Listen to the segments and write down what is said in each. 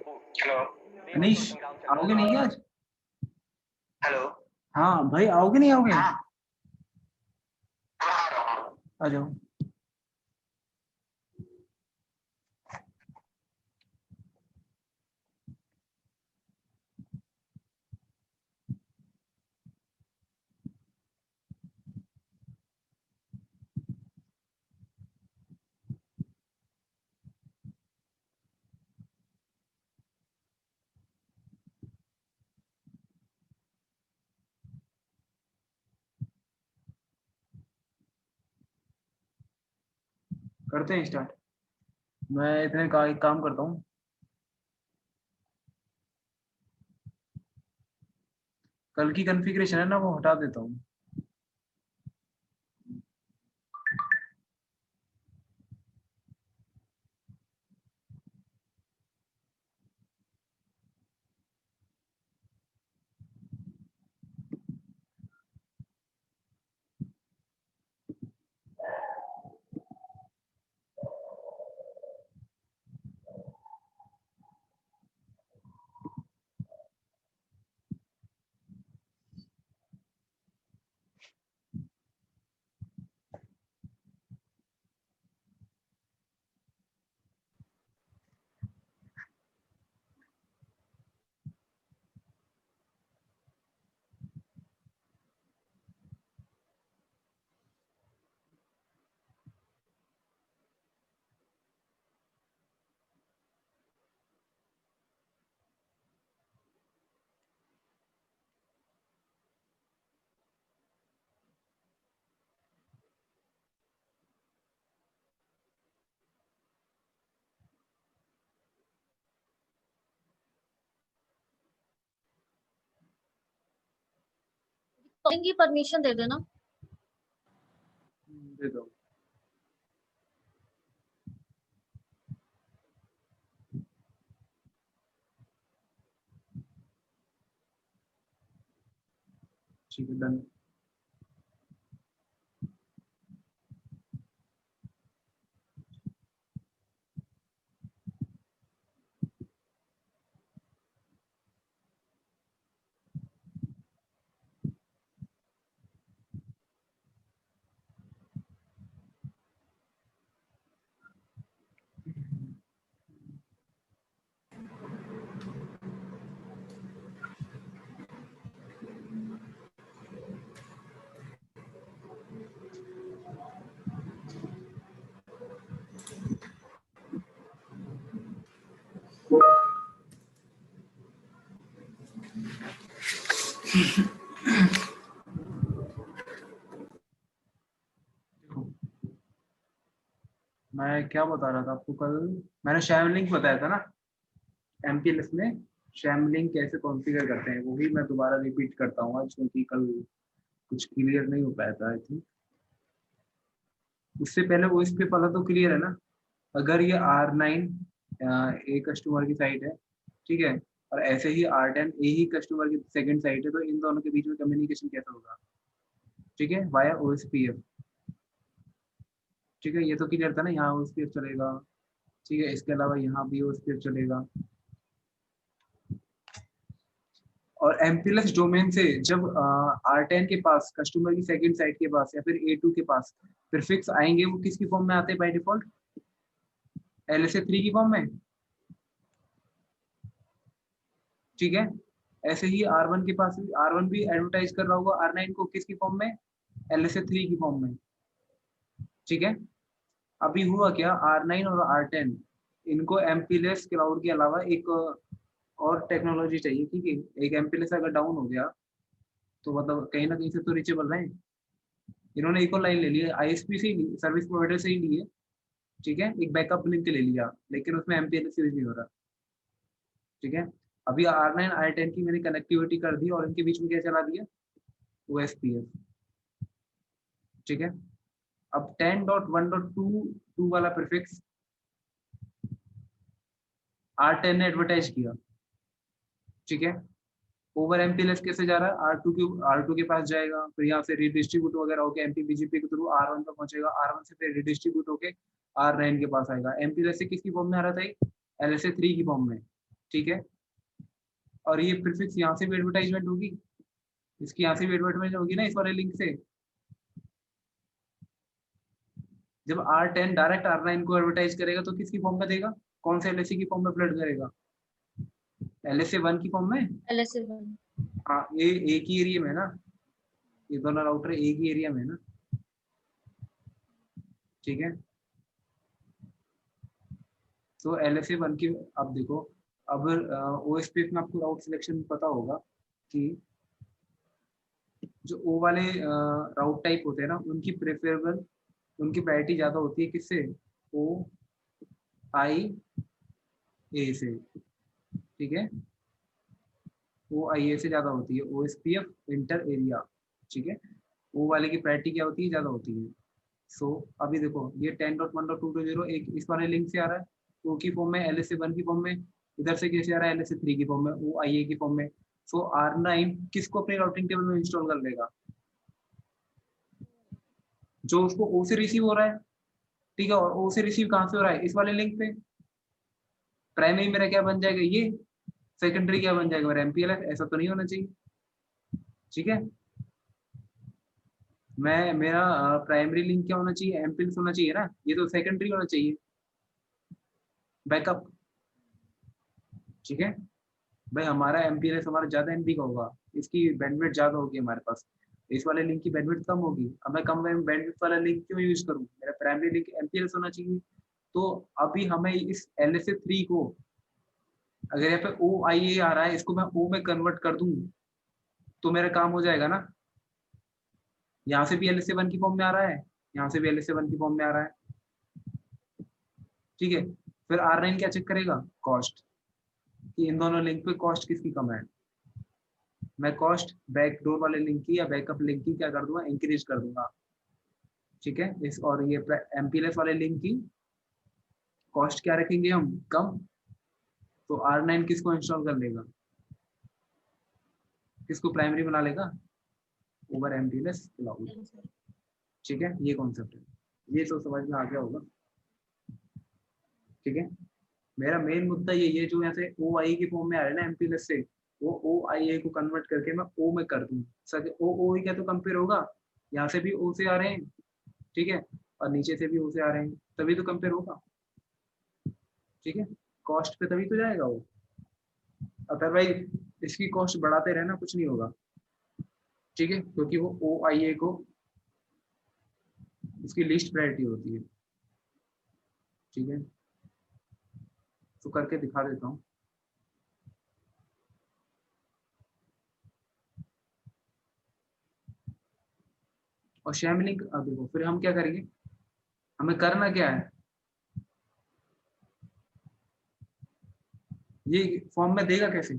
Hello. Anish, आओगे नहीं क्या आज? हेलो। हाँ भाई, आओगे नहीं आओगे? हाँ, आ रहा हूँ। आ जाओ। करते हैं स्टार्ट। मैं इतने का एक काम करता हूँ, कल की कॉन्फ़िगरेशन है ना वो हटा देता हूँ। कॉलिंग की परमिशन दे देना। दे दो। ठीक है, डन। मैं क्या बता रहा था आपको, कल मैंने शैम लिंक बताया था ना, एमपीएलएस में शैम लिंक कैसे कॉन्फ़िगर करते हैं, वही मैं दोबारा रिपीट करता हूँ आज, क्योंकि कल कुछ क्लियर नहीं हो पाया था आई थिंक। उससे पहले वो इस पे वाला तो क्लियर है ना। अगर ये R9 ए कस्टमर की साइट है, ठीक है, और ऐसे ही R10 ए ही कस्टमर की सेकंड साइट है, तो इन दोनों के बीच में कम्युनिकेशन कैसा होगा? ठीक है, वाया OSPF। ठीक है, ये तो क्लियर था ना, यहाँ OSPF चलेगा। ठीक है, इसके अलावा यहाँ भी OSPF चलेगा। और एमपीएलएस डोमेन से जब R10 के पास कस्टमर की सेकंड साइट के पास या फिर A2 के पास प्रीफिक्स आएंगे, वो किसकी फॉर्म में आते हैं बाय डिफॉल्ट? LSA3 की फॉर्म में। ठीक है, ऐसे ही R1 के पास, R1 भी एडवर्टाइज कर रहा होगा R9 को किसकी फॉर्म में? LSA3 की फॉर्म में। ठीक है, अभी हुआ क्या, R9 और R10 इनको एमपीएलएस क्लाउड के अलावा एक और टेक्नोलॉजी चाहिए। ठीक है, एक एमपीएलएस अगर डाउन हो गया तो मतलब कहीं ना कहीं से तो रीचेबल रहे। इन्होंने एक और लाइन ले ली है, आईएसपी से ही, सर्विस प्रोवाइडर से ही ली है। ठीक है, एक बैकअप लिंक ले लिया, लेकिन उसमें एमपीएलएस यूज नहीं हो रहा। ठीक है, अभी R9 R10 की मैंने कनेक्टिविटी कर दी और इनके बीच में क्या चला दिया? OSPF। ठीक है, अब 10.1.2 वाला प्रीफिक्स R10 ने एडवर्टाइज किया। ठीक है, ओवर एमपीएलएस कैसे जा रहा है? R2 के पास जाएगा, फिर यहाँ से रिडिस्ट्रीब्यूट वगैरह होकर एमपीबीजीपी के थ्रू R1 तक पहुंचेगा, R1 से फिर रिडिस्ट्रीब्यूट होके R9 के पास आएगा। एमपीएलएस से किसकी फॉर्म में आ रहा था? LSA3 की फॉर्म में। ठीक है, और ये प्रीफिक्स यहाँ से भी एडवर्टाइजमेंट होगी, इसकी यहाँ से भी एडवर्टाइजमेंट होगी ना इस वाले लिंक से। जब R10 डायरेक्ट R9 को एडवर्टाइज करेगा तो किसकी फॉर्म में देगा, कौन से LSC की फॉर्म में फ्लड करेगा, LSA1 की फॉर्म में। LSA1। हाँ, ये एक ही एरिया में है ना, ये दोनों राउटर एक ही एरिया में है ना, ठीक है। तो LSA1 की, अब देखो, अब OSPF में आपको राउट सिलेक्शन पता होगा कि जो O वाले राउट टाइप होते हैं ना, उनकी प्रेफरेबल, उनकी प्रायोरिटी ज्यादा होती है किससे, OIA से, ठीक है, OIA से ज्यादा होती है, OSPF इंटर एरिया, ठीक है। O वाले की प्रायोरिटी क्या होती है, ज्यादा होती है। सो अभी देखो ये 10.1.2.0 एक इस वाले लिंक से आ रहा है, O की फॉर्म में, LSA1 की फॉर्म में, इधर से कैसे आ रहा है, LSA3 की फॉर्म में, OIA की फॉर्म में। सो R9 किसको अपने राउटिंग टेबल में इंस्टॉल कर लेगा, जो उसको O से रिसीव हो रहा है, ठीक है, और O से रिसीव कहाँ से हो रहा है, इस वाले लिंक पे। प्राइमरी मेरा क्या बन जाएगा ये, सेकेंडरी क्या बन जाएगा मेरा MPLS, ऐसा तो नहीं होना चाहिए, ठीक है। मैं मेरा प्राइमरी लिंक क्या होना चाहिए, MPLS होना चाहिए ना, ये तो सेकेंडरी होना चाहिए, बैकअप, ठीक है। भाई हमारा MPLS हमारा ज्यादा MB का होगा, इसकी बैंडविड्थ ज्यादा होगी हमारे पास, इस वाले लिंक की बैंडविड्थ कम होगी। अब मैं कम बैंडविड्थ वाला लिंक क्यों यूज करूँ, मेरा प्राइमरी लिंक MPLS होना चाहिए। तो अभी हमें इस LSA3 को, अगर यहाँ पे OIA आ रहा है, इसको मैं O में कन्वर्ट कर दूं तो मेरा काम हो जाएगा ना। यहाँ से भी LSA1 की फॉर्म में आ रहा है, यहाँ से भी LSA1 की फॉर्म में आ रहा है, ठीक है। फिर R9 क्या चेक करेगा, कॉस्ट, कि इन दोनों लिंक पे कॉस्ट किसकी कम है। मैं कॉस्ट बैकडोर वाले लिंक की या बैकअप लिंक की क्या कर दूंगा, इंक्रीज कर दूंगा, ठीक है। इस और ये MPLS वाले लिंक की कॉस्ट क्या रखेंगे हम, कम। तो R9 किसको इंस्टॉल कर लेगा, किसको प्राइमरी बना लेगा, ओवर MPLS क्लाउड, ठीक है। ये कॉन्सेप्ट है, ये तो समझ में आ गया होगा, ठीक है। मेरा मेन मुद्दा ये है, जो यहाँ से OIA की फॉर्म में आ रहा है ना MPLS से, वो OIA को कन्वर्ट करके मैं O में कर दूँ, सर O ही क्या तो कंपेयर होगा, यहाँ से भी O से आ रहे हैं, ठीक है, और नीचे से भी O से आ रहे हैं, तभी तो कंपेयर होगा, ठीक है। कॉस्ट पे तभी तो जाएगा वो, अदरवाइज इसकी कॉस्ट बढ़ाते रहना कुछ नहीं होगा, ठीक है, क्योंकि वो OIA को उसकी लिस्ट प्रायोरिटी होती है, ठीक है। तो करके दिखा देता हूँ। और शैम लिंक, अब देखो फिर हम क्या करेंगे, हमें करना क्या है, ये फॉर्म में देगा कैसे,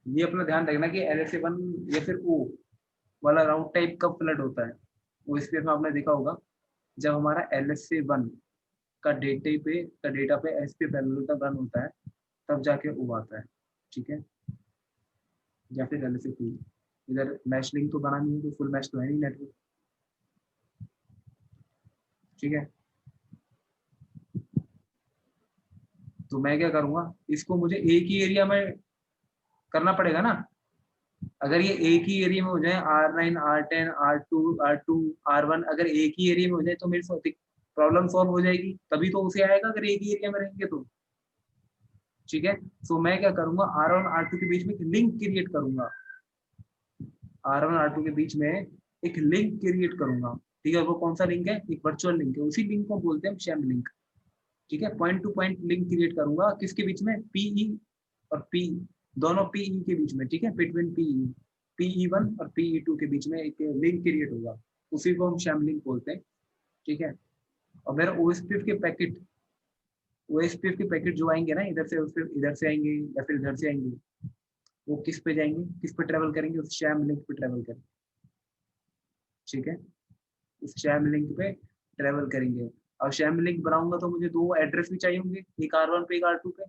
ये अपना ध्यान रखना कि LSA1 या फिर O वाला राउट टाइप कब फ्लड होता है। वो इस में आपने देखा होगा, जब हमारा LSA1 का डेटा पे SP पैरेलल तक रन होता है, तब जाके O आता है, ठीक है, या फिर LSA2। इधर मैश लिंक तो बना नहीं है, तो फुल मैश तो है नहीं नेटवर्क, ठीक है। तो मैं क्या करूंगा, इसको मुझे एक ही एरिया में करना पड़ेगा ना। अगर ये एक ही एरिया में हो जाए, R9 R10 R2 R1 अगर एक ही एरिया में हो जाए तो मेरी प्रॉब्लम सॉल्व हो जाएगी, तभी तो उसे आएगा अगर एक ही एरिया में रहेंगे तो, ठीक है। सो मैं क्या करूंगा, R1 R2 के बीच में एक लिंक क्रिएट करूंगा, R1 R2 के बीच में एक लिंक क्रिएट करूंगा, ठीक है। वो कौन सा लिंक है, एक वर्चुअल लिंक है, उसी लिंक को बोलते हैं शैम लिंक, ठीक है। Point to point link create करूंगा, किसके बीच में, PE और P, दोनों PE के बीच में, ठीक है, बिटवीन PE1 और PE2 के बीच में एक लिंक क्रिएट होगा, उसी को हम शैम लिंक बोलते हैं, ठीक है। और मेरा OSPF के पैकेट जो आएंगे ना, इधर से फिर इधर से आएंगे या फिर इधर से आएंगे, वो किस पे जाएंगे, किस पे ट्रेवल करेंगे, उस शैम लिंक पे ट्रेवल करेंगे, ठीक है, उस शैम लिंक पे ट्रेवल करेंगे। और शैम लिंक बनाऊंगा तो मुझे दो एड्रेस भी चाहिए होंगे, एक R1 पे एक R2 पे,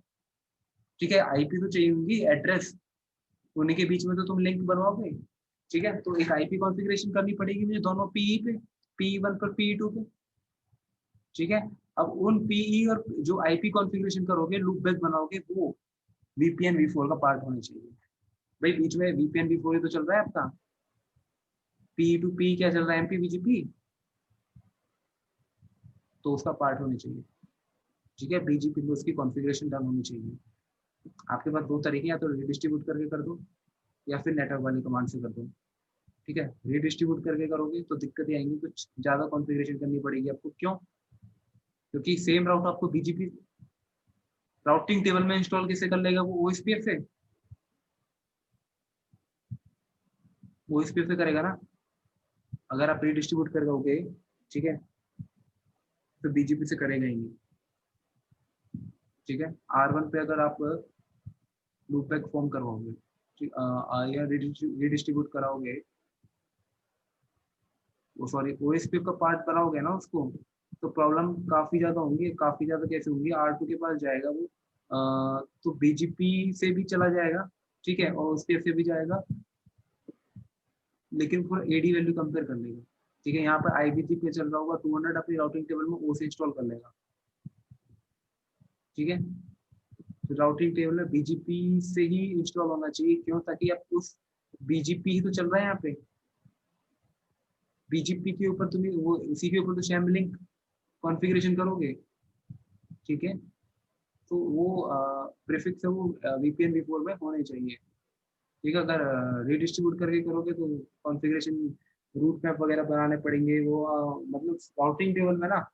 ठीक है। IP तो चाहिए होंगी, एड्रेस, उन्हीं के बीच में तो तुम लिंक बनवाओगे, ठीक है। तो एक IP कॉन्फ़िगरेशन करनी पड़ेगी मुझे दोनों PE पे, PE1 पर PE2 पे, ठीक है। अब उन PE और जो IP कॉन्फ़िगरेशन करोगे, लूप बेस बनाओगे, वो VPN V4 का पार्ट होना चाहिए। भाई बीच में VPN V4 ही तो चल रहा है आपका, P2P क्या चल रहा है, MPBGP, तो उसका पार्ट होना चाहिए। ठीक है, BGP में उसकी कॉन्फ़िगरेशन डन होनी चाहिए। आपके पास दो तरीके, या तो रीडिस्ट्रीब्यूट करके कर दो या फिर नेटवर्क वाली कमांड से कर दो। ठीक है, रीडिस्ट्रीब्यूट करके करोगे तो दिक्कतें आएंगी, कुछ ज़्यादा कॉन्फ़िगरेशन करनी पड़ेगी आपको। क्यों? क्योंकि सेम राउट आपको BGP राउटिंग टेबल में इंस्टॉल कैसे कर लेगा वो, OSPF से, OSPF से करेगा ना। अगर आप रीडिस्ट्रीब्यूट करोगे, ठीक है, तो BGP से करेगा ही नहीं। ठीक है, R1 पे अगर आप लूपबैक फॉर्म करवाओगे, ठीक, या रीडिस्ट्रीब्यूट कराओगे, वो सॉरी OSPF का पार्ट बनाओगे ना उसको, तो प्रॉब्लम काफी ज्यादा होंगी। काफी ज्यादा कैसे होंगी, R2 के पास जाएगा वो, तो BGP से भी चला जाएगा, ठीक है, और OSPF से भी जाएगा, लेकिन फिर AD वैल्यू कंपेयर कर लेगा। ठीक है, यहाँ पर IBGP पे चल रहा होगा 200, अपनी राउटिंग टेबल में O से इंस्टॉल कर लेगा। ठीक है, तो राउटिंग टेबल में BGP से ही इंस्टॉल होना चाहिए। क्यों? ताकि आप उस BGP ही तो चल रहा है यहाँ पे, BGP के ऊपर तुम्हें वो, इसी के ऊपर तो शैम लिंक कॉन्फ़िगरेशन करोगे। ठीक है, तो वो प्रीफिक्स है वो VPN V4 में होने चाहिए। ठीक है, अगर रीडिस्ट्रीब्यूट करके करोगे तो कॉन्फ़िगरेशन रूट मैप वगैरह बनाने पड़ेंगे, वो मतलब राउटिंग टेबल में ना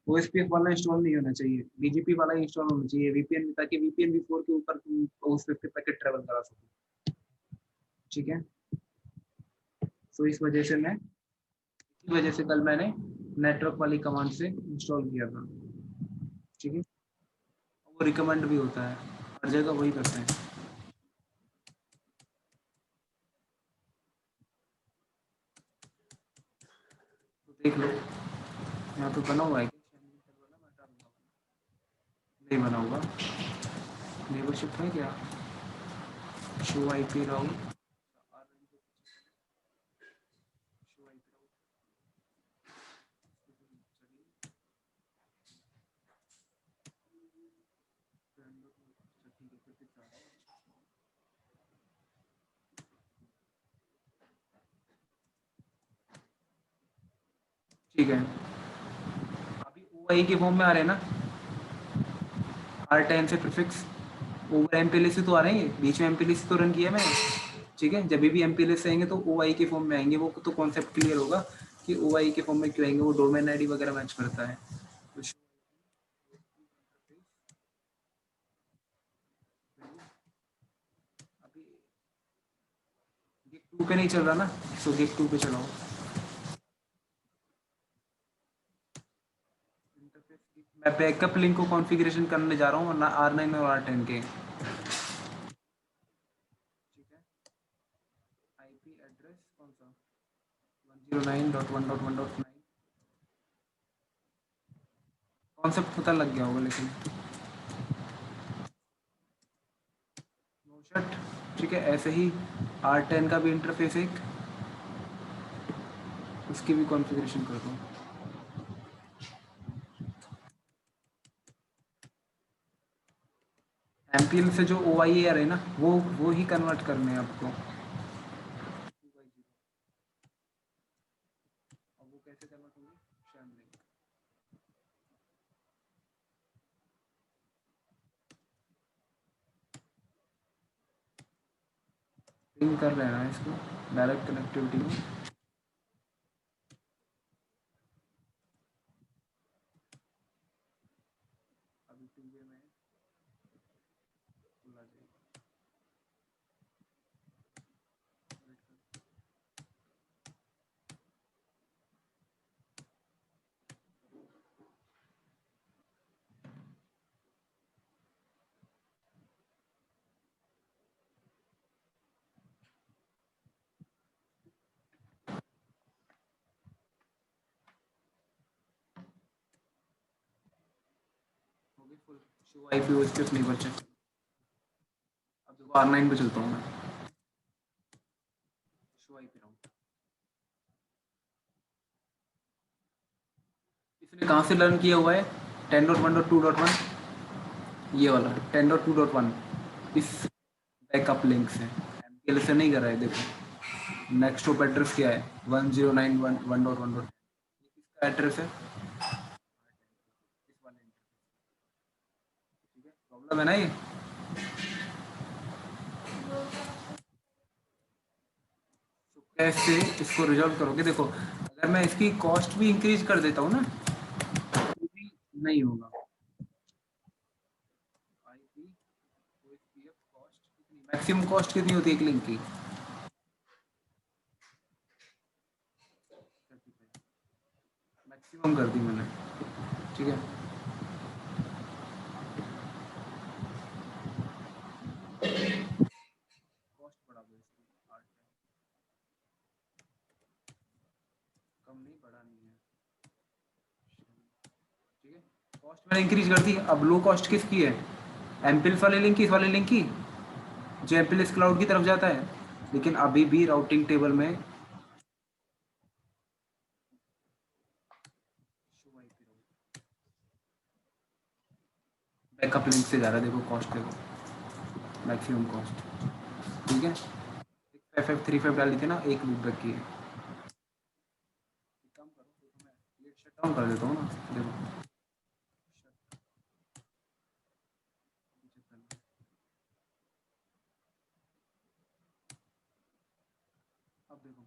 OSPF वाला इंस्टॉल नहीं होना चाहिए, BGP वाला ही इंस्टॉल होना चाहिए VPN, ताकि VPN V4 के ऊपर तुम OSPF के पैकेट ट्रेवल करा सको। ठीक है, तो इस वजह से कल मैंने नेटवर्क वाली कमांड से इंस्टॉल किया था। ठीक है, वो रिकमेंड भी होता है, हर जगह वही करते हैं। तो देख लो, यहाँ तो बना हुआ है नहीं बना हुआ, नेबरशिप है क्या, शो IP राउट, ठीक है, अभी OI के फॉर्म में आ रहे हैं ना, R10 से प्रीफिक्स ओवर MPLS तो आ रहे हैं, बीच में MPLS तो रन किया मैंने। ठीक है, जब भी MPLS आएंगे तो OI के फॉर्म में आएंगे, वो तो कॉन्सेप्ट क्लियर होगा कि OI के फॉर्म में क्यों आएंगे, वो डोमेन ID वगैरह मैच करता है। तो अभी GIG 2 पे नहीं चल रहा ना, तो GIG 2 पे चलाओ। मैं बैकअप लिंक को कॉन्फ़िगरेशन करने जा रहा हूँ ना, R9 और R10 के। ठीक है, IP एड्रेस कौन सा, 109.1.1.9, कॉन्सेप्ट पता लग गया होगा लेकिन। नोशट, ठीक है, ऐसे ही R10 का भी इंटरफेस एक, उसकी भी कॉन्फ़िगरेशन कर दो। MPL से जो OIAR है ना, वो ही कन्वर्ट करने हैं आपको। अब वो कैसे कन्वर्ट होंगे, शैम लिंक। पिंग कर रहे हैं ना इसको डायरेक्ट कनेक्टिविटी में। अभी 2 वे में खुला जाएगा। फुल शो IP OSPF नहीं बचा। अब देखो R9 पे चलता हूँ मैं, शो IP राउट। इसने कहाँ से लर्न किया हुआ है, 10.1.2.1, ये वाला 10.2.1। इस बैकअप लिंक से, MPLS से नहीं कर रहा है। देखो नेक्स्ट होप एड्रेस क्या है, 1091.1.1. किसका एड्रेस है, इस वाले interface। ठीक है, प्रॉब्लम है ना ये। तो कैसे इसको रिजॉल्व करोगे, देखो अगर मैं इसकी कॉस्ट भी इंक्रीज कर देता हूँ ना तो भी नहीं होगा। आईपी ओएसपीएफ कॉस्ट कितनी, मैक्सिमम कॉस्ट कितनी होती है एक लिंक की, 35, मैक्सिमम कर दी मैंने। ठीक है, कॉस्ट बढ़ा दो इसकी, 8 है, कम नहीं बढ़ानी है। ठीक है, कॉस्ट मैंने इंक्रीज कर दी। अब लो कॉस्ट किसकी है, एमपिल्स वाले लिंक की, इस वाले लिंक की जो एमपिल्स क्लाउड की तरफ जाता है। लेकिन अभी भी राउटिंग टेबल में बैकअप लिंक से जा रहा है। देखो कॉस्ट, देखो मैक्सिमम कॉस्ट। ठीक है, 65535 डाल दी थी ना, एक लूप बैक की है। कम करो तो मैं लेट शट डाउन कर देता हूँ ना। देखो अब देखो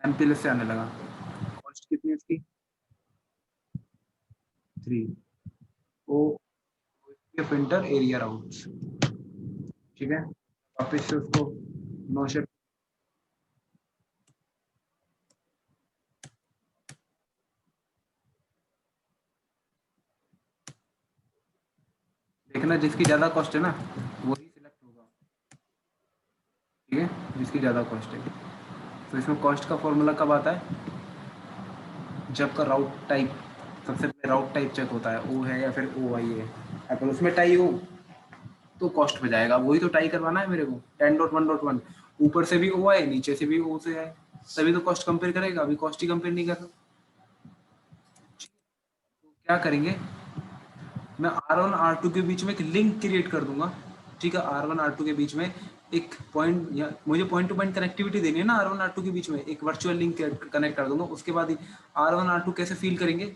एमपीएलएस से आने लगा। कॉस्ट कितनी है इसकी, 3 ओ इंटर एरिया राउट्स। ठीक है, वापस से उसको नो शेप। देखना जिसकी ज्यादा कॉस्ट है ना वही सिलेक्ट होगा। ठीक है, जिसकी ज्यादा कॉस्ट है। तो इसमें कॉस्ट का फॉर्मूला कब आता है, जब का राउट टाइप, सबसे पहले राउट टाइप चेक होता है, ओ है या फिर ओ आई है। अगर उसमें टाई हो तो कॉस्ट पे जाएगा। वही तो टाई करवाना है मेरे को, 10.1.1, ऊपर से भी ओ आए नीचे से भी ओ से आए, तभी तो कॉस्ट कंपेयर करेगा। अभी कॉस्ट ही कंपेयर नहीं कर रहा। तो क्या करेंगे, मैं R1 R2 के बीच में एक लिंक क्रिएट कर दूंगा। ठीक है, R1 R2 के बीच में एक पॉइंट, या मुझे पॉइंट टू पॉइंट कनेक्टिविटी देनी है ना, R1 R2 के बीच में एक वर्चुअल लिंक कनेक्ट कर दूंगा। उसके बाद R1 R2 कैसे फील करेंगे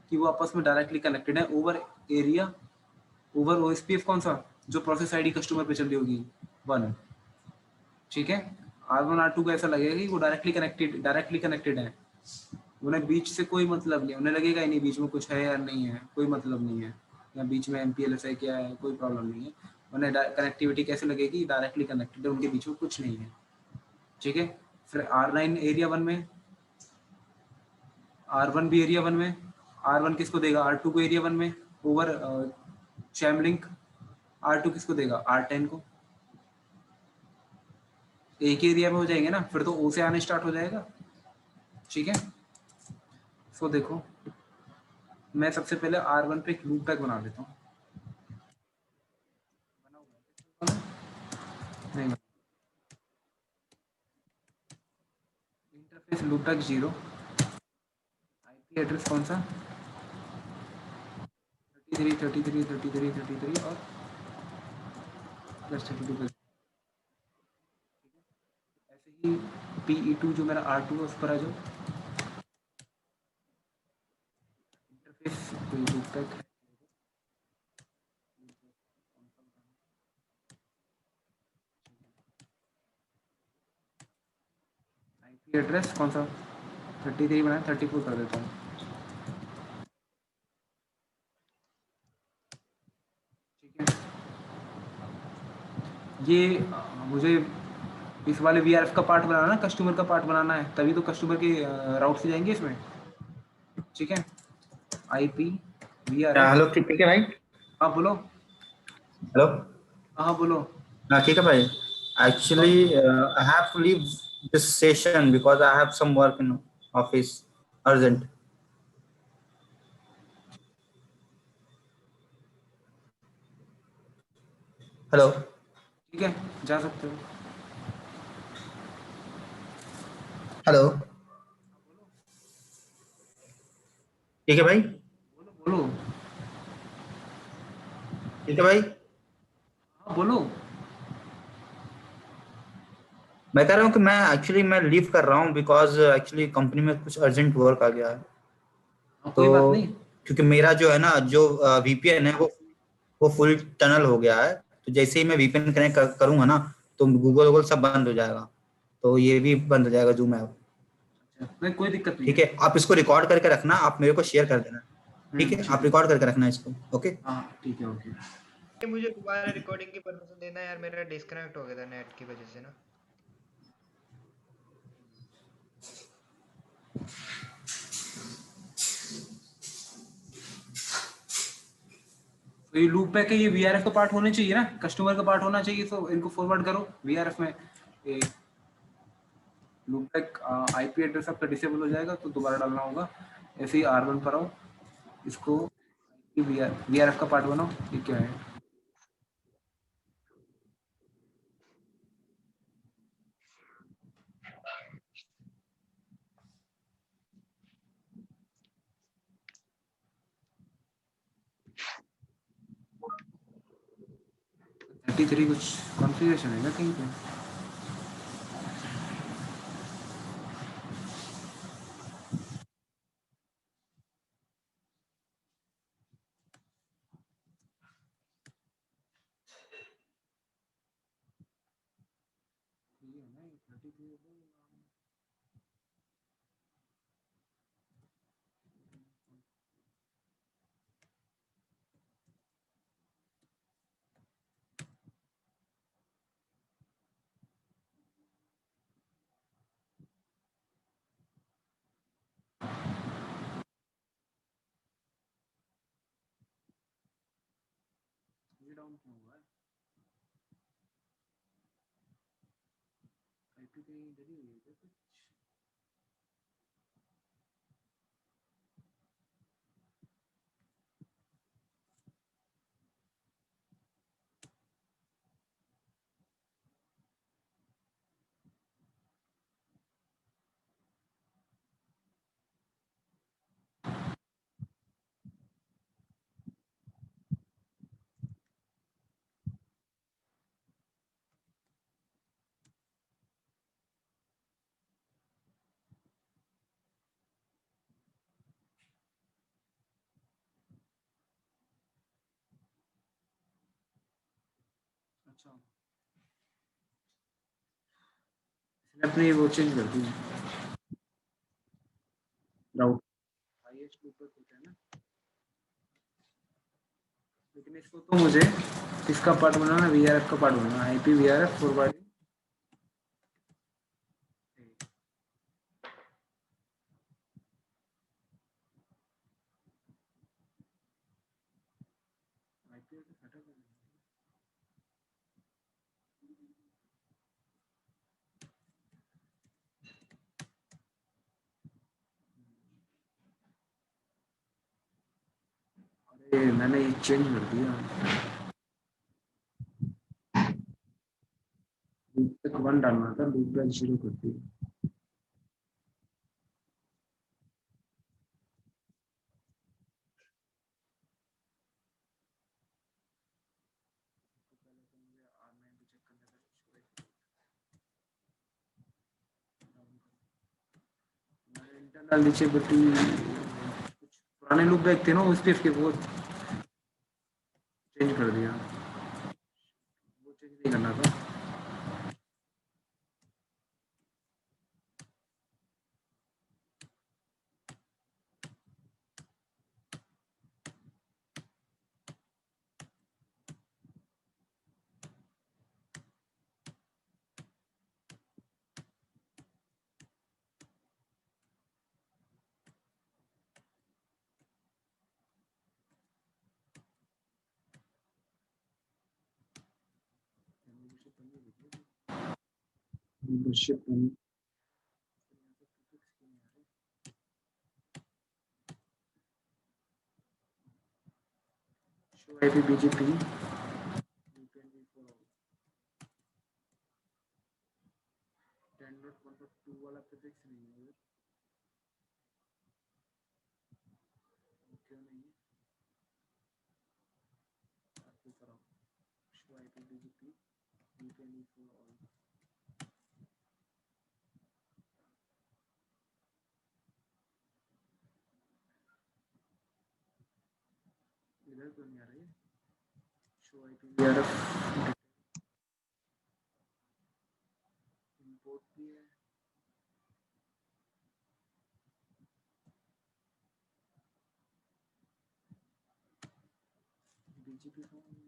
कि वो आपस में डायरेक्टली कनेक्टेड है ओवर एरिया, ओवर ओएसपीएफ कौन सा, जो प्रोसेस आईडी कस्टमर पे चल रही होगी 1। ठीक है, R1 R2 को ऐसा लगेगा कि वो डायरेक्टली कनेक्टेड है। उन्हें बीच से कोई मतलब नहीं, उन्हें लगेगा ही नहीं बीच में कुछ है या नहीं है, कोई मतलब नहीं है, या बीच में MPLS है क्या है, कोई प्रॉब्लम नहीं है। उन्हें कनेक्टिविटी कैसे लगेगी, डायरेक्टली कनेक्टेड है, उनके बीच में कुछ नहीं है। ठीक है, फिर R9 एरिया 1 में, R1 भी एरिया 1 में, R1 किसको देगा, R2 को एरिया 1 में ओवर चैम लिंक, R2 किसको देगा, R10 को। एक ही एरिया में हो जाएंगे ना, फिर तो O से आने स्टार्ट हो जाएगा। ठीक है, सो देखो मैं सबसे पहले R1 पे एक लूप बैक बना देता हूँ। नहीं, interface loop back 0, IP address कौन सा, 33 और +32 ऐसे ही PE2 जो मेरा R2 है उस पर आ जाओ। Interface loop back IP address कौन सा, 33 बनाया, 34 कर देता हूँ। ठीक है, ये मुझे इस वाले VRF का पार्ट बनाना है, कस्टमर का पार्ट बनाना है, तभी तो कस्टमर के राउट से जाएंगे इसमें। ठीक है, IP VRF। हेलो ठीक है भाई। हाँ बोलो। हेलो। हाँ बोलो। हाँ ठीक है भाई। Actually I have to leave this session because I have some work in office urgent. Hello. ठीक है, जा सकते हो। हेलो। ठीक है भाई। बोलो बोलो। ठीक है भाई। हाँ बोलो। मैं कह रहा हूँ कि मैं लीव कर रहा हूँ बिकॉज एक्चुअली कंपनी में कुछ अर्जेंट वर्क आ गया है। हाँ, कोई बात तो नहीं। क्योंकि मेरा जो है ना, जो वीपीएन है वो फुल टनल हो गया है। तो जैसे ही मैं वीपीएन कनेक्ट करूंगा ना, तो गूगल वूगल सब बंद हो जाएगा। तो ये भी बंद हो जाएगा जूम ऐप। अच्छा, नहीं कोई दिक्कत नहीं ठीक है। है, आप इसको रिकॉर्ड करके रखना, आप मेरे को शेयर कर देना। ठीक है, ठीक आप है। रिकॉर्ड करके रखना इसको। ओके। हाँ ठीक है, ओके। मुझे दोबारा रिकॉर्डिंग की परमिशन देना यार, मेरा डिस्कनेक्ट हो गया था नेट की वजह से ना। तो ये लूप बैक है, ये वीआरएफ का पार्ट होना चाहिए ना, कस्टमर का पार्ट होना चाहिए, तो इनको फॉरवर्ड करो वीआरएफ में। लूप बैक आईपी एड्रेस आपका डिसेबल हो जाएगा तो दोबारा डालना होगा। ऐसे ही R1 पर आओ, इसको वीआरएफ का पार्ट बनाओ। ये क्या है? थर्टी थ्री कुछ कॉन्फ़िगरेशन है ना कहीं पे? ये है ना, ये 33 ये डाउन क्यों हुआ है? आईपी कहीं डली हुई है क्या कुछ? अच्छा, इसने अपनी वो चेंज कर दी राउट। हाईएस्ट लूप बैक होता है ना, लेकिन इसको तो मुझे इसका पार्ट बनाना, वीआरएफ का पार्ट बनाना, IP VRF forwarding. IP address हटा कर अरे मैंने ये चेंज कर दिया। लूप बैक 1 डालना था, लूप बैक 0 कर दिया। इंटरनल रीचेबिलिटी, कुछ पुराने लूप बैक थे ना उस पे इसके वो चेंज कर दिया, वो चेंज नहीं करना था। मेंबरशिप शो आईपी बीजीपी 10.1.2 वाला प्रीफिक्स नहीं है इधर, क्यों नहीं है? आपको कराओ IP BGP VPN for all. इधर तो नहीं आ रही है शो IP VRF इंपोर्ट भी है BGP फॉर्म है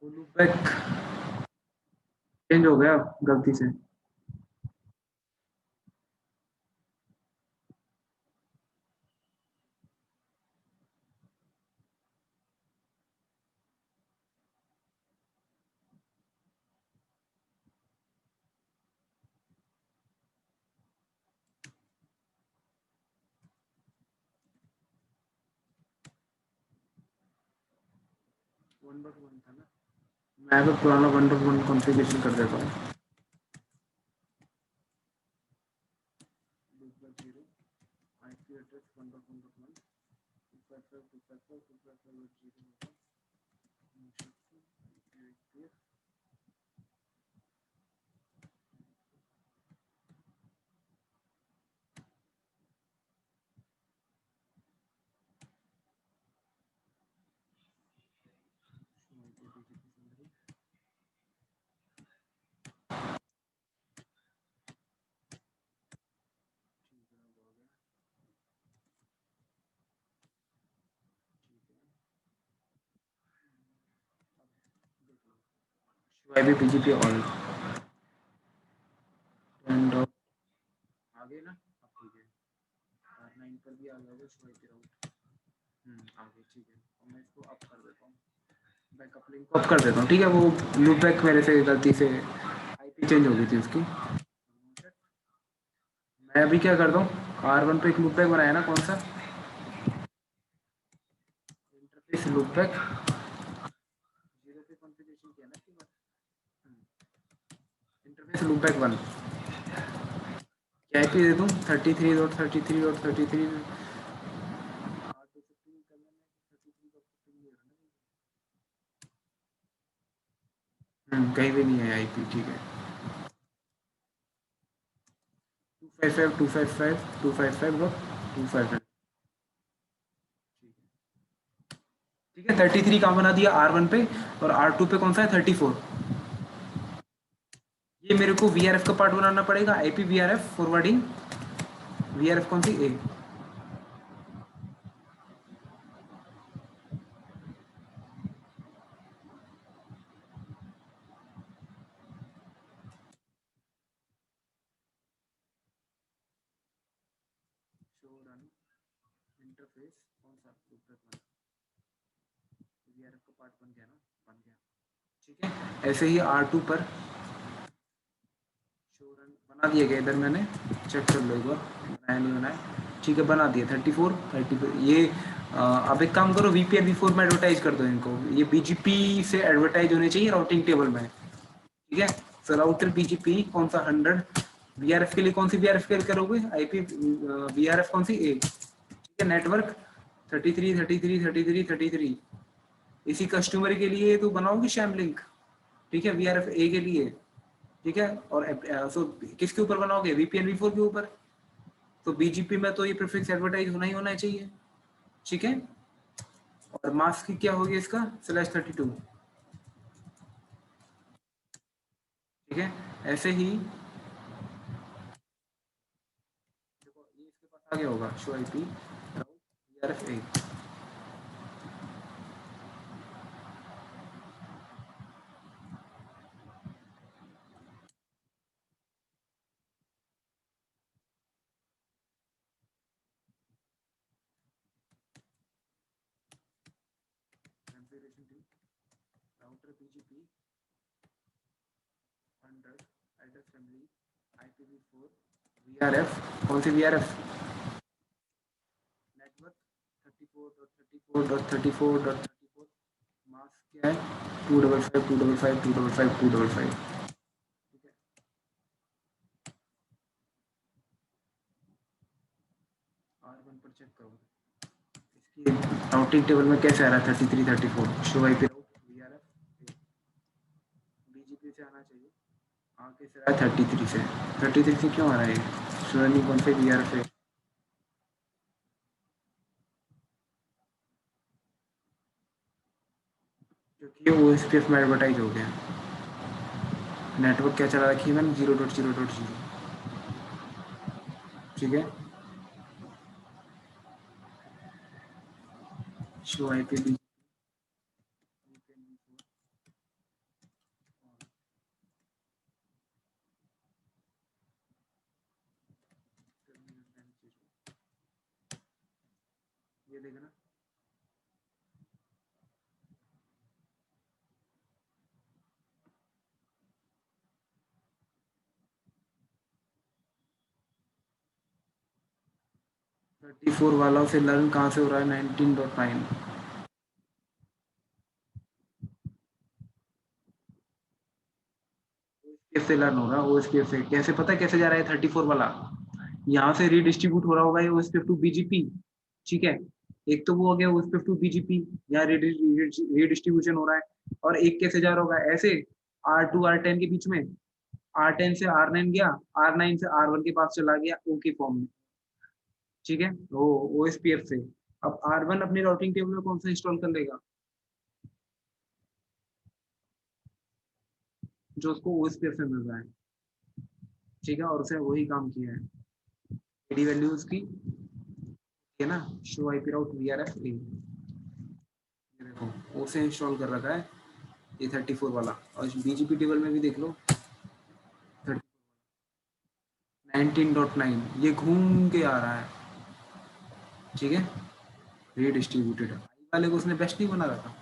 वो लूपबैक चेंज हो गया गलती से वन डॉट वन था ना मैं तो पुराना 1.1 कॉन्फ़िगरेशन कर देता हूँ loopback 0 IP address 1.1.1 IP BGP all end आ गए ना अब ठीक है R9 पर भी आ गया होगा शो IP राउट आ गई ठीक है और मैं इसको अप कर देता हूँ बैकअप लिंक को अप कर देता हूँ ठीक है वो लूपबैक मेरे से गलती से IP चेंज हो गई थी उसकी मैं अभी क्या करता हूँ R1 पे एक लूपबैक बनाया ना कौन सा इंटरफेस लूपबैक 0 पे कॉन्फ़िगरेशन किया ना इसके बाद इंटरफेस लूपबैक 1 क्या IP दे दूँ 33.33.33 कहीं भी नहीं है IP ठीक है 255 ठीक है 33 कहाँ बना दिया R1 पे और R2 पे कौन सा है 34 ये मेरे को VRF का पार्ट बनाना पड़ेगा IP VRF फॉरवर्डिंग VRF कौन सी A इंटरफेस कौन सा VRF का पार्ट बन गया ना बन गया ठीक है ऐसे ही R2 पर शो रन बना दिया गया इधर मैंने चेक कर लो एक बार बनाया नहीं बनाया ठीक है बना दिया 34 ये अब एक काम करो VPN V4 में एडवर्टाइज कर दो इनको ये BGP से एडवर्टाइज होने चाहिए राउटिंग टेबल में ठीक है सो राउटर BGP कौन सा 100 VRF के लिए कौन सी VRF फेयर करोगे IP VRF कौन सी A ठीक है नेटवर्क 33 इसी कस्टमर के लिए तो बनाओगे शैम लिंक ठीक है VRF A के लिए ठीक है और सो किसके ऊपर बनाओगे VPN V4 के ऊपर तो BGP में तो ये प्रीफिक्स एडवर्टाइज होना ही होना चाहिए ठीक है और मास्क क्या हो गया इसका /32 ठीक है ऐसे ही देखो ये इसके पास आगे होगा show IP VRF A configuration router BGP 100 address family IPv4 VRF कौन सी VRF नेटवर्क 34.34.34.34 मास्क क्या है 255 255 255 255 वन पर चेक करो इसकी राउटिंग टेबल में कैसे आ रहा है 33 34 show IP route VRF BGP से आना चाहिए, आगे से आ रहा है 33 से। 33 से क्यों आ रहा है शो नहीं कौन से वीआरएफ है, क्योंकि ओएसपीएफ में एडवर्टाइज हो गया। नेटवर्क क्या चला रखी है मैंने 0.0.0, ठीक है। शो आईपी बी ये देखना 34 वालों से लर्न कहाँ से हो रहा है 19.9 से लर्न हो रहा है ओएसपीएफ से। कैसे पता है कैसे जा रहा है 34 वाला, यहाँ से रीडिस्ट्रीब्यूट हो रहा होगा ये ओएसपीएफ टू बीजीपी, ठीक है। एक तो वो हो गया ओएसपीएफ टू बीजीपी, यहाँ रीडिस्ट्रीब्यूशन हो रहा है। और एक कैसे जा रहा होगा ऐसे R2 R10 के बीच में, R10 से R9 गया, R9 से R1 के पास चला गया ओ के फॉर्म में, ठीक है, वो ओएसपीएफ से। अब R1 अपनी राउटिंग टेबल में कौन सा इंस्टॉल कर लेगा, जो उसको ओएसपीएफ से मिल रहा है, ठीक है, और उसे वही काम किया है। एडी वैल्यूज की है ना, शो आईपी राउट वीआरएफ ए, देखो उसे इंस्टॉल कर रखा है ये 34 वाला। और बीजीपी टेबल में भी देख लो 19.9 ये घूम के आ रहा है, ठीक है, रीडिस्ट्रीब्यूटेड वाले को उसने बेस्ट नहीं बना रखा,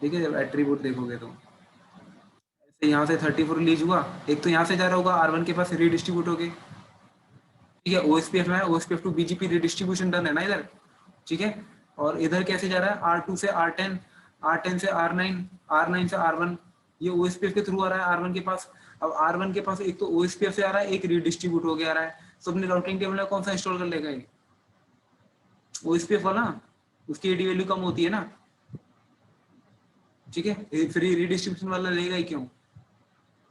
ठीक है। जब एट्रीब्यूट देखोगे तो ऐसे यहाँ से 34 रिलीज हुआ, एक तो यहाँ से जा रहा होगा R1 के पास रीडिस्ट्रीब्यूट हो गए, ठीक है, ओएसपीएफ में OSPF to BGP redistribution done है ना इधर, ठीक है। और इधर कैसे जा रहा है R2 से R10, R10 से R9, R9 से R1, ये ओएसपीएफ के थ्रू आ रहा है R1 के पास। अब R1 के पास एक तो ओएसपीएफ से आ रहा है, एक रीडिस्ट्रीब्यूट हो गया आ रहा है, तो अपने राउटिंग टेबल में कौन सा इंस्टॉल कर लेगा ये ओएसपीएफ वाला, उसकी एडी वैल्यू कम होती है ना, ठीक है, फिर रीडिस्ट्रीब्यूशन वाला लेगा ही क्यों।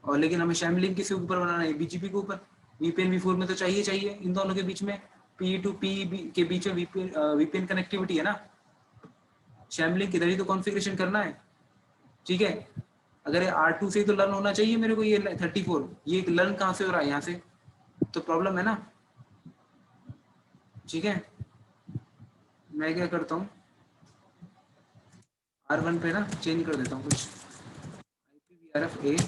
और लेकिन हमें शैमलिंक किसके ऊपर बनाना है, बीजीपी के ऊपर। वीपीएन वी4 में तो चाहिए इन दोनों के बीच में, पी टू पी के बीच में वीपीएन कनेक्टिविटी है ना, शैमलिंक इधर ही तो कॉन्फ़िगरेशन करना है, ठीक है। अगर ये R2 से तो लर्न होना चाहिए मेरे को, ये 34 ये लर्न कहाँ से हो रहा है, यहाँ से, तो प्रॉब्लम है ना, ठीक है। मैं क्या करता हूँ R1 पे ना चेंज कर देता हूँ कुछ, IPVRF A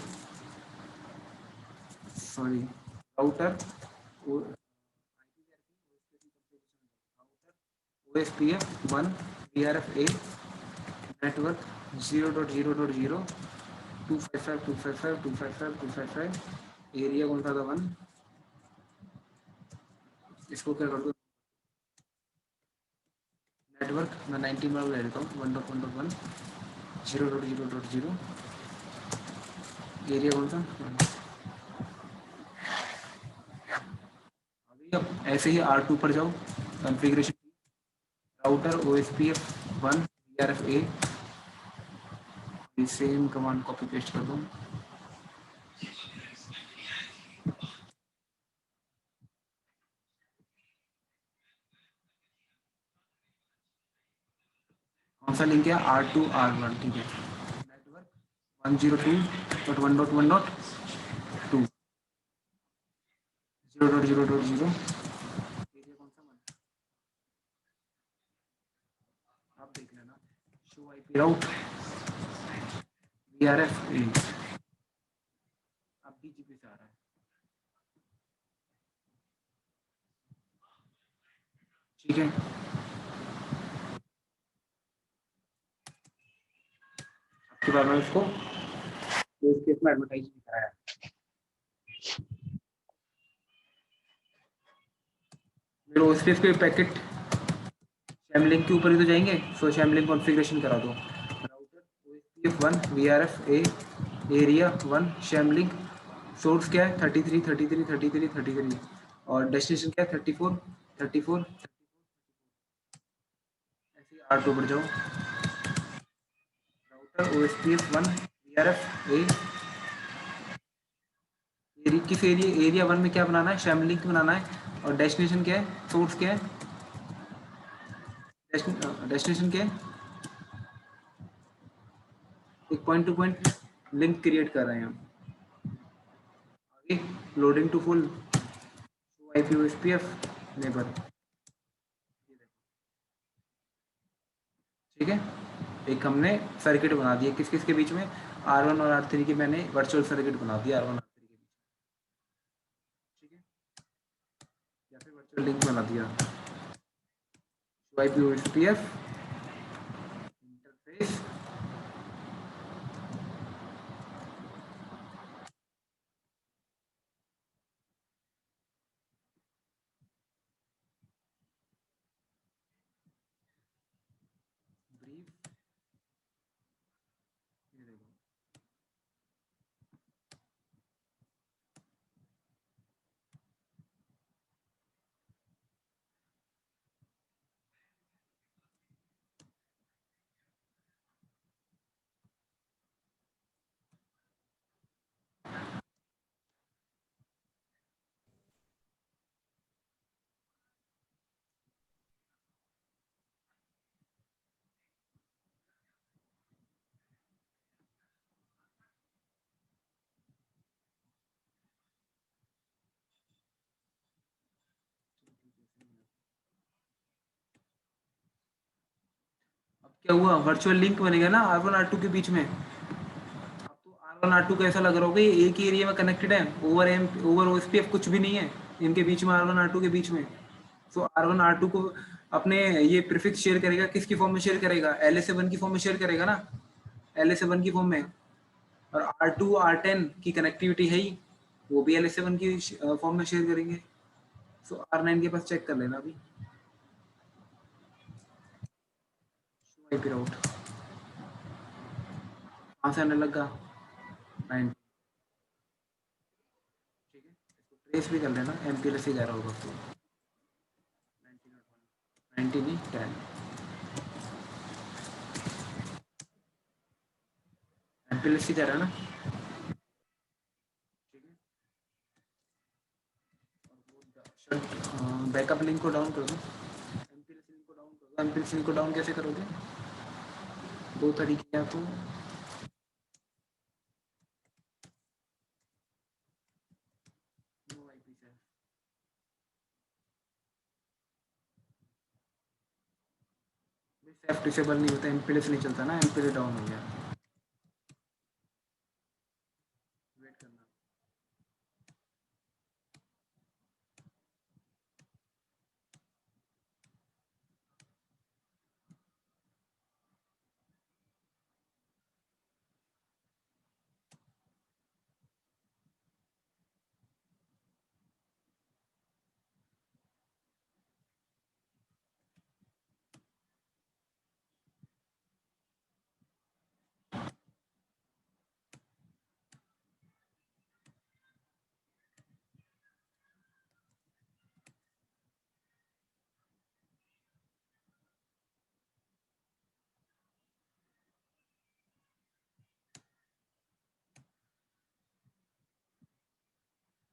sorry router OSPF 1 VRF A network 0.0.0 255 area कौन सा था 1, इसको क्या कर दो नेटवर्क मैं 19 बार ले लेता हूँ 1.1.1 0.0.0 एरिया कौन सा। अभी अब ऐसे ही R2 पर जाओ, configuration router OSPF 1 VRF A, same command copy paste कर दो। कौन सा लिंक है R2 R1, ठीक है। नेटवर्क 102.1.1.2 0.0.0 एरिया कौन सा आप देख लेना, show IP route VRF A, अब बीजीपी से आ रहा है, ठीक है। के बाद में उसको केस में एडवर्टाइज भी कराया। मेरे ओएसपीएफ के पैकेट शैमलिंक के ऊपर ही तो जाएंगे, सो शैमलिंक कॉन्फ़िगरेशन करा दो। Router OSPF 1 VRF A area 1 shamlink, source क्या है 33 33 33 33 और डेस्टिनेशन क्या है 34 34 R2 पर जाओ, राउटर OSPF 1 VRF A, किस एरिया 1 में क्या बनाना है, शैम लिंक बनाना है, और डेस्टिनेशन क्या है, सोर्स क्या है, डेस्टिनेशन क्या है, एक point to point link create कर रहे हैं हम। आगे loading to full IP OSPF neighbour, ठीक है। एक हमने सर्किट बना दिया किस किस के बीच में, R1 और R3 की मैंने वर्चुअल सर्किट बना दिया R1 R3 के बीच, ठीक है, या फिर वर्चुअल लिंक बना दिया। IP OSPF इंटरफेस, ब्रीफ, ये देखो अब क्या हुआ, वर्चुअल लिंक बनेगा ना R1 R2 के बीच में। अब तो R1 R2 का ऐसा लग रहा होगा ये एक ही एरिया में कनेक्टेड है, ओवर OSPF कुछ भी नहीं है इनके बीच में, R1 R2 के बीच में। सो R1 R2 को अपने ये प्रीफिक्स शेयर करेगा, किसकी फॉर्म में शेयर करेगा, LSA1 की फॉर्म में शेयर करेगा ना, LSA1 की फॉर्म में। और R2 R10 की कनेक्टिविटी है ही, वो भी LSA1 की फॉर्म में शेयर करेंगे। सो R9 के पास चेक कर लेना अभी, IP राउट कहाँ से आने लगा, 9, ठीक है, इसको ट्रेस भी कर लेना, MPLS ही जा रहा होगा तो 90 नहीं 10, MPLS ही जा रहा है ना, ठीक है। बैकअप लिंक को डाउन कर दो, MPLS लिंक को डाउन कर दो। MPLS लिंक को डाउन कैसे करोगे, दो तरीके हैं, तो नो IP से सेफ डिसेबल नहीं होता, MPLS नहीं चलता ना, MPLS डाउन हो गया, वेट करना।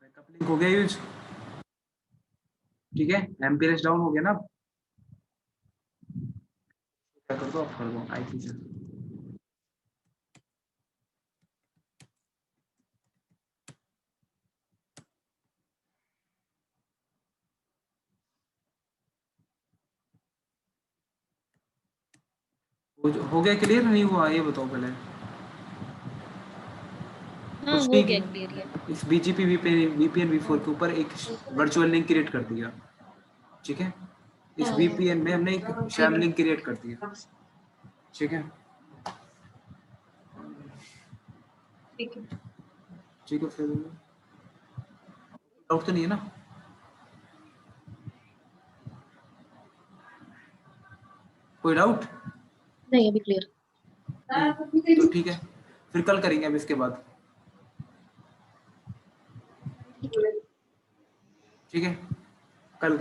बैकअप लिंक हो गया यूज, ठीक है, MPLS डाउन हो गया ना। क्या कर दो, ऑफ कर दो IP से, हो गया क्लियर, नहीं हुआ ये बताओ पहले। कुछ हो नहीं गया किया, क्लियर ये। इस BGP VPN V4 के ऊपर एक वर्चुअल लिंक क्रिएट कर दिया, ठीक है। इस VPN में हमने एक शैम लिंक क्रिएट कर दिया, ठीक है, ठीक है। ठीक है। फिर डाउट तो नहीं है ना, कोई डाउट, नहीं अभी क्लियर। तो ठीक है, फिर कल करेंगे अब इसके बाद, ठीक है, कल